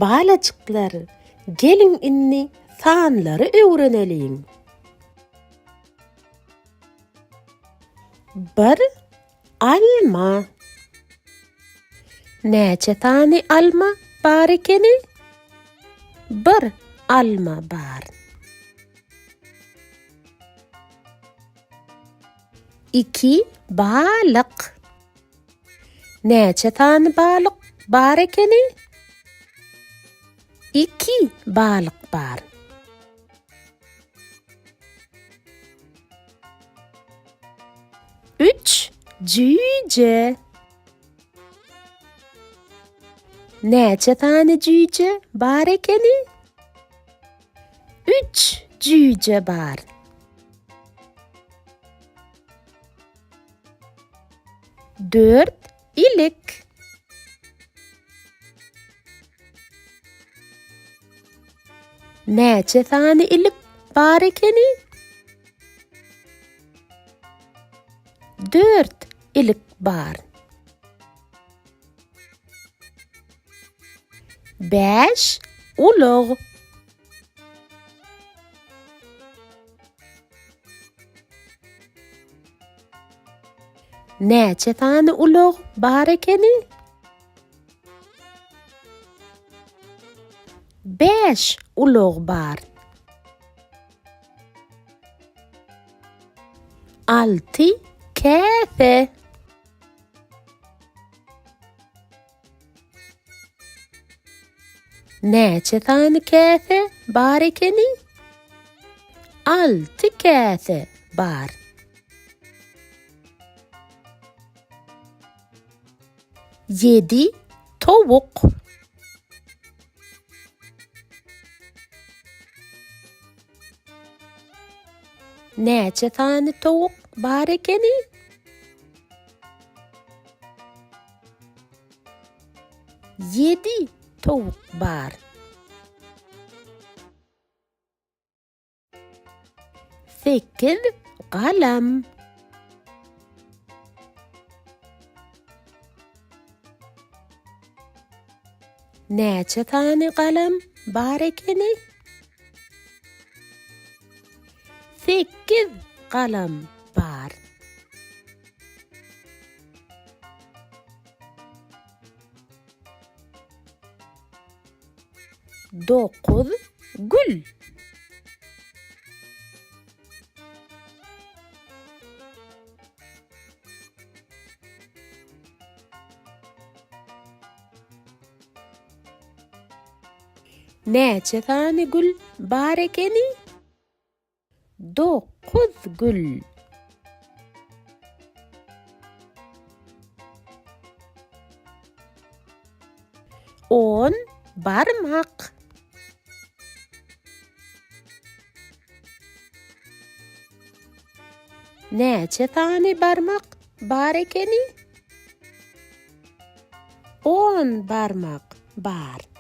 Balacıklar, gelin inni sanları öğrenelim. Bir alma. Neçe tane alma bar ekeni? Bir alma bar. İki balık. Neçe tane balık bar ekeni? İki balık bar. Üç cüce. Neçe tane cüce bar ekeni? Üç cüce bar. Dört ilik. Neçe tane ilik bar ekeni? Dört ilik bar. Beş ulug. Neçe tane ulug bar ekeni? Beş ulug bar. Altı kase. Neçe tane kase bar ekeni? Altı kase bar. Yedi tavuk. Neçe tane tavuk bar ekeni? Yedi tavuk bar. Sekiz kalem. Neçe tane kalem bar ekeni? Sekiz kalem bar. Dokuz gül. Neçe tane gül bar ekeni? Dokuz gül. On barmak. Neçe tane barmak bar ekeni? On barmak bar.